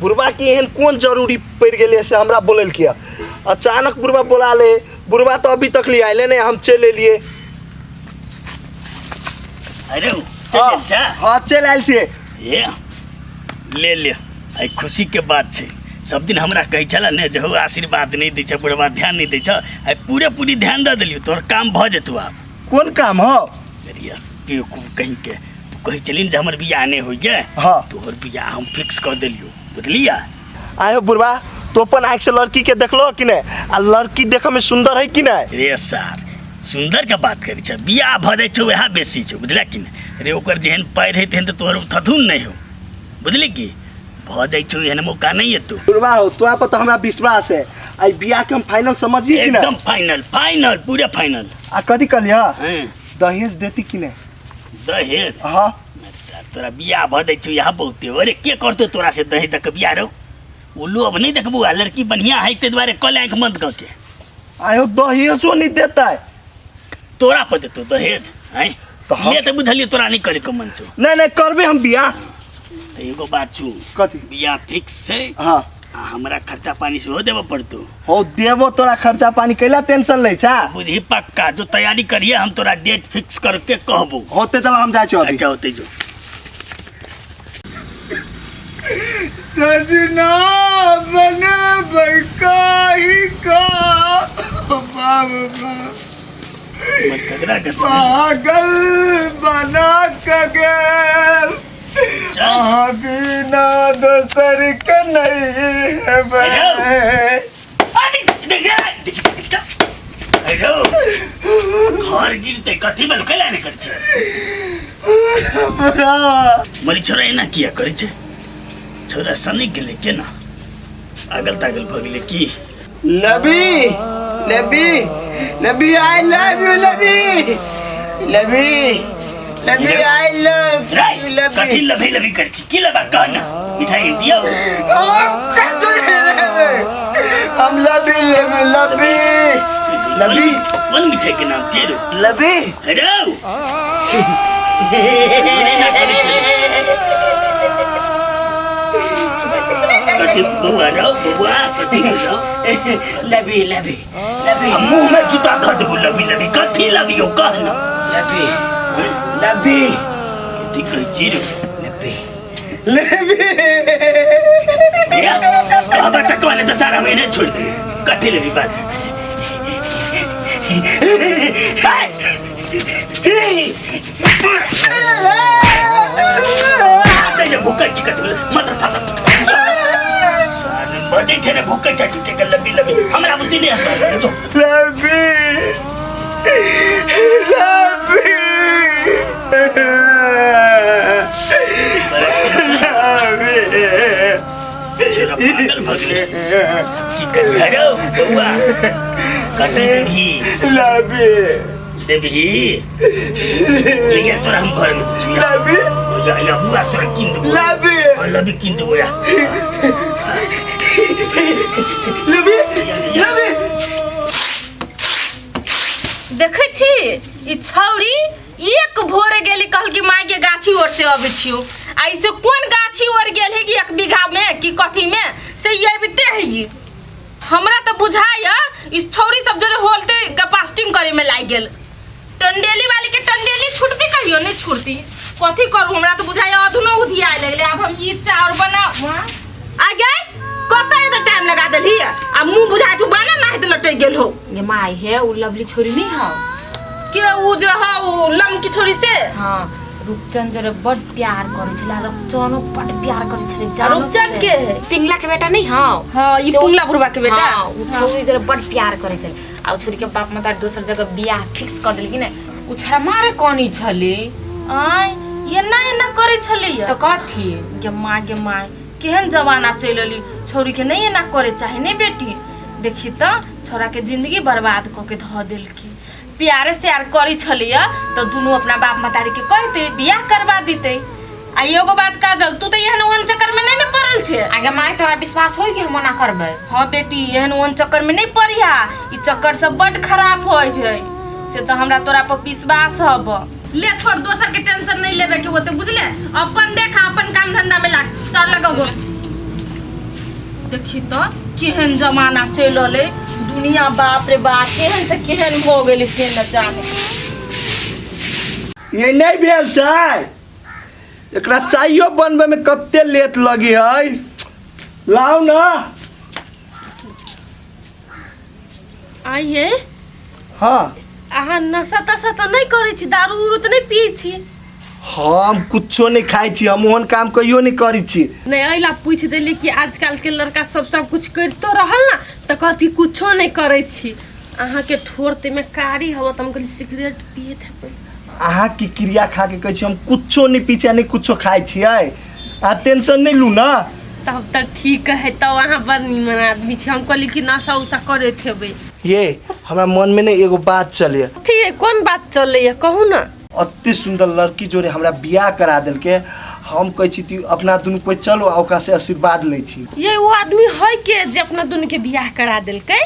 बुढ़वा की एहन कौन जरूरी पड़ गए से हमरा बोले किया। अचानक बुढ़वा बोला ले, बुढ़वा तो अभी तक ले आए नहीं, हम चले लिए। अरे हाँ चल आयल छे। ये ले ले, आई खुशी के बात छे। सब दिन हमरा कही चला ने जो आशीर्वाद नहीं दै छ, बुढ़वा ध्यान नहीं दै छ, आई पूरी ध्यान दे दिलियो, तोर काम भ जेतौ। आब कौन काम हो? अरे बेवकूफ कहीं के कही चली न हमर बियाह नहीं हो गए। हाँ तोहर बियाह हम फिक्स कर दिलियो, बुझलिया। आयो बुढ़वा, तो अपन आँख से लड़की के देखलो कि नहीं? आ लड़की देखे में सुंदर है कि नहीं? रे सार सुंदर के बात करी छ, बियाह भ जाइ छौ वह बेसी छौ, बुझला कि नहीं। रे ओकर जेहन पैर है तेहन तो तोहर थथुन नहीं हो, बुझली कि भ जाइ छौ, एहन मौका नहीं है। तू बुढ़वा हो तो पर तो हमरा विश्वास है। आई बियाह के हम फाइनल समझी कि नहीं? एकदम फाइनल पूरे फाइनल। आ कदी कलिया हैं दहेज देती कि नहीं? दहेज? हाँ सार तोरा बियाह भ जाइ छौ यहाँ बहुते। अरे के करतो तोरा से दहेज दे के बियाह रो? वो लोभ नहीं देखबू, लड़की बढ़िया है ते द्वारे कल आँख बंद करके। आयो दहेजो नहीं देता है। तोरा पर देतो दहेज हैं? तो हम ये तो बुझलिए तोरा नहीं करे के मन छौ। नहीं करबे हम बियाह। तो एगो बात छू, कथी? बियाह फिक्स है। हाँ हमरा खर्चा पानी से हो देव पड़तो। हो देवो, तोरा खर्चा पानी कैला टेंशन ले छा? बुझी पक्का, जो तैयारी करिए हम तोरा डेट फिक्स करके कहबो। होते तला हम जाए छो अभी। अच्छा होते जो। सजना बने बकाई का पागल बना कगेल बिना दोसर के नहीं है घर गिरते कथी बल कैला नहीं कर छे? मरी छोरा एना किया करे छे? छोरा सनी गेले के ना अगल तागल भ गेले की? लबी लबी लबी आई लव यू लबी लबी लबी आई लव राय लबी। कथी लभी लभी कर छी? की लबा कहना मिठाई दियो। हम लबी लबी लबी लबी कौन मिठाई के नाम छे? लबी हेलो कथी बुआ रो बुआ कथी रो? लबी लबी लबी मुंह में जूता धर देबो। लबी लबी कथी लबी हो कहना? लबी लबी कथी कह छी रे? लबी लबी या अब तक कोने तो सारा महीने छोड़ दे। कथी लबी बात? तेरे भूखा चिकन मत साला बजे छे ने भूखा चाचू के लबी लबी हमरा बुद्धि नहीं आता। जो लबी लबी तेरा पागल भगले की कर हरो बउआ कथी देबी लबी देबी लेकिन तोरा हम घर में पूछी लबी या बुआ तोरा किन देबो। लबी लबी किन देबो या लबी लबी। देखे छी ई छौरी एक भोरे गेली कहल कि माय के गाछी ओर से अबे छियो। ऐसे कौन गाछी ओर गेल है कि 1 बीघा में कि कथी में से ये बिते है। ये हमरा तो बुझाया इस छौरी सब जरे होलते गपास्टिंग करे में लाग गेल। टंडेली वाली के टंडेली छुटती कहियो नहीं छुटती। कथी करू हमरा तो बुझाया अधुनो उधिया लगले। अब हम ई चाउर बना आ गए कतै तो टाइम लगा देली आ मुंह बुझा छु बना नाही तो लटै गेल हो। ये माई है उ लवली छोरी नहीं हो के उ जो है उ लमकी छोरी से? हाँ रूपचंद जरे बड़ प्यार करे छला। रूपचंद बड़ प्यार करे छले। रूपचंद के है पिंगला के बेटा नहीं हो? हां ई पुंगला बुढ़वा के बेटा। हाँ, उ छोरी जरे बड़ प्यार करे छले। आ छोरी के बाप माता दोसर जगह बियाह फिक्स कर देल कि ने उ छरा मारे कोनी छले। आय ये ना करे छले तो कथी गे माँ केहन जमाना चलली। छोरी के नहीं ना करे चाहे नहीं बेटी। देखी तो छोरा के जिंदगी बर्बाद करके ध देल के। प्यारे से यार करी छलिया तो दोनों अपना बाप मातारी के कहते बियाह करवा देते। आ एगो बात काजल तू तो एहन ओहन चक्कर में नहीं पड़ल छे। आगे माई तोरा विश्वास होई कि हम ना करबे? हां बेटी एहन ओहन चक्कर में नहीं पड़िया। ई चक्कर सब बड़ खराब होय छै से तो हमरा तोरा पर विश्वास हब। ले छोड़ दोसर के टेंशन नहीं लेबे के होते बुझले। अपन देखा अपन काम धंधा में लाग चढ़ लगाओ। देखी तो केहन जमाना चलले दुनिया, बाप रे बाप, केहन से केहन हो गेली से न जाने। ये नहीं भेल चाय, एकरा चाइयो बनबे में कते लेट लगी है। लाओ ना। आइए। हाँ अहाँ नशा तशा तो नहीं करे छी, दारू उरू तो नहीं पिए छी? हम कुछो नहीं खाई छी, हम ओहन काम कहियो नहीं करी छी। नहीं अइला पूछ देली कि आजकल के लड़का सब कुछ करतो रहल ना तो कहती कुछो नहीं करे छी। अहाँ के ठोरते में कारी हवा, तुम कहली सिगरेट पिए थे। अहाँ की क्रिया खा के कहै छी हम कुछो नहीं पीछे नहीं कुछो खाई छी। आ टेंशन नहीं लू ना। तब तक ठीक है, तब अहाँ बड़ निमन आदमी छी। हम कहली कि नशा उशा करे थे। ये हमरा मन में नहीं एगो बात चले। ठीक है, कौन बात चल रही है कहू ना। अति सुंदर लड़की जोरे हमरा बियाह करा दिल के, हम कहै छी तू अपना दुनू कोई चलो ओकरा से आशीर्वाद ले छी। ये वो आदमी है के जे अपना दुनू के बियाह करा दिल के?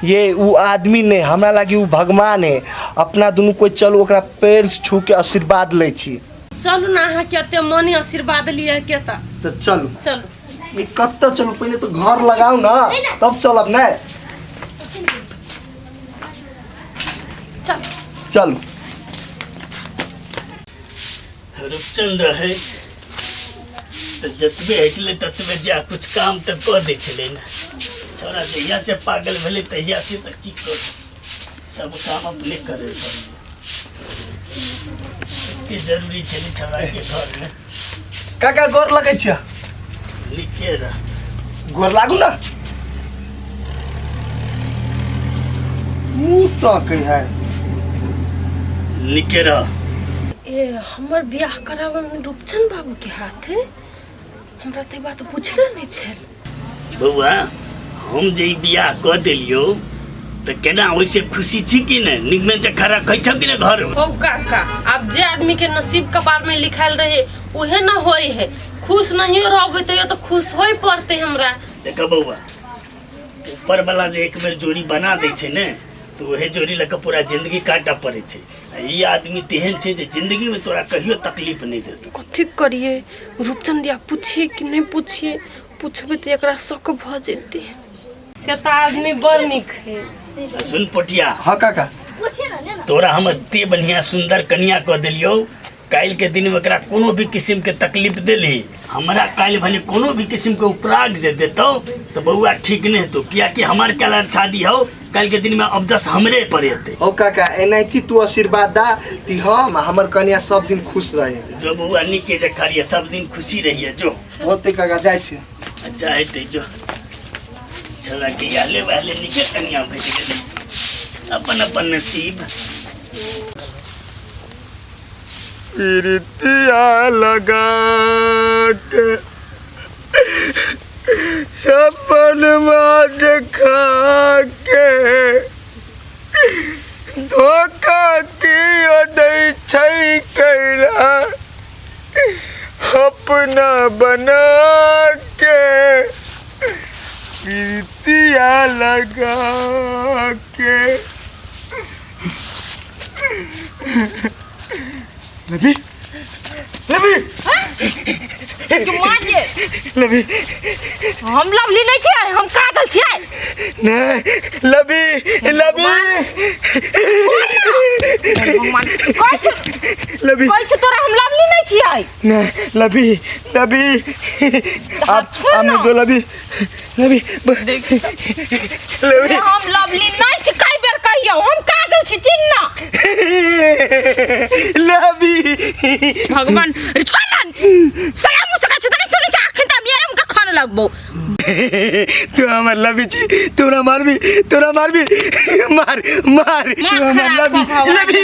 ये वो आदमी नहीं, हमरा लगी वो भगवान है। अपना दुनू कोई चलो ओकरा पैर छू के आशीर्वाद ले छी। चलू ना, अहाँ के अते मने आशीर्वाद लिए के तो चलो चलू। ये कब तक चलो, पहले तो घर लगाओ ना तब चलब ना। चलो रूपचंद रहे तो जतबे हचले ततबे जा कुछ काम तो कह दे छले ना। छोरा जहिया से पागल भेले तहिया से तो की कर, सब काम अपने करे के जरूरी छले छोरा के घर में। काका गोर लगे छिया? लिखे रह गोर लागू ना। मुँह तो कही है लिखे रह। ए हमर बियाह करावे में रूपचंद बाबू के हाथ है? हमरा ते बात पूछले नहीं छल। बउआ हम जे बियाह कह देलियो तो केना वैसे खुशी छी कि नहीं? निगमे जे खरा कह छ कि नहीं घर में? हो काका, अब जे आदमी के नसीब कपार में लिखाल रहे उहे ना होई है। खुश नहीं रहबे तो खुश होई पड़ते हमरा। देखो बउआ, ऊपर वाला जे एक बेर जोड़ी बना दे छे ने तो वही जोड़ी लग पूरा जिंदगी काटा पड़े छे। ये आदमी तेहन छे जे जिंदगी में तोरा कहियो तकलीफ नहीं देतो। कथी करिए? रूपचंद या पूछिए कि नहीं पूछिए? पूछबे तो एकरा शक भ जेते। से त आदमी बड़ निक है। सुन पोटिया। हाँ काका। तोरा हम एते बढ़िया सुंदर कन्या कह दिलियो, काल के दिन में एकरा कोनो भी किस्म के तकलीफ देली, हमरा काल भने कोनो भी किस्म के उपराग जे देतो तो बउआ ठीक नहीं तो, किया कि हमार कलर शादी हो कल के दिन में अब जस हमरे पड़ेते। ओ काका एनाइती तू आशीर्वाद दा ती हम हमर कन्या सब दिन खुश रहे। जो बउआ निके जे करिए सब दिन खुशी रहिए। जो होते काका जाय छे। अच्छा है ते जो छोरा के आले वाले निके कन्या भेज गेले, अपन अपन नसीब। प्रीतिया लगा के सपन में देखा के धोखा कियो दै छै कैला, अपना बना के प्रीतिया लगा के। लवी लवी माजे लवी हम लवली नहीं छियै, हम काजल छियै। नहीं लवी लवी लवी कोई छ तोरा हम लवली नहीं छियै। नहीं लवी लवी आप हमने दो लवी लवी लवी हम लवली नहीं छी, कई बेर कहियो हम काजल छी चिन्ना। लवी भगवान छोड़न सलाम मुसका छ तनी सुनै छ आखिर त मेरे हम का खाने लगबो। तू हमार लवी छी, तोरा मारबी मार मार तू हमार लवी लवी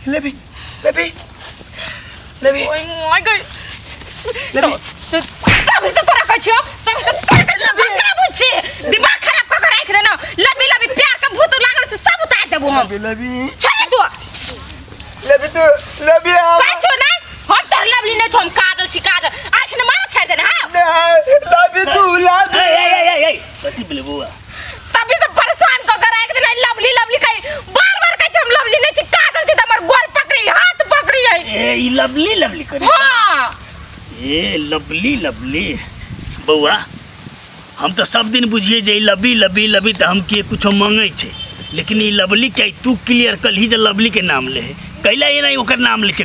लवी लवी लवी ओए माय गॉड लवी तभी से तोरा कहै छियो, तभी से तोरा कहै छियो बकरा बुझी दिमाग खराब क के राख देना। लवी लवी प्यार का भूत लागल से सब उतार देबो हम। लवी छोड़ तू लवी तो लवी कहै छियो ना हम तोर लवली नहीं छ, हम काजल छी काजल। आखिर न मारा छाड़ देना। हां लवी तू लवी ए कथी बोले बउआ? तभी से परेशान क के राख देना। लवली लवली कहीं बार-बार कहै छ हम लवली नहीं छी, काजल छी त हमर गोर पकड़ी हाथ पकड़ी है। ए ई लवली लवली करे। हां ए लवली लवली बउआ हम तो सब दिन बुझिए जे लबी लबी लबी तो हम किए कुछ मांगे छे, लेकिन ये लवली क्या तू क्लियर कल ही जे लवली के नाम ले कैला ये नहीं ओकर नाम ले छे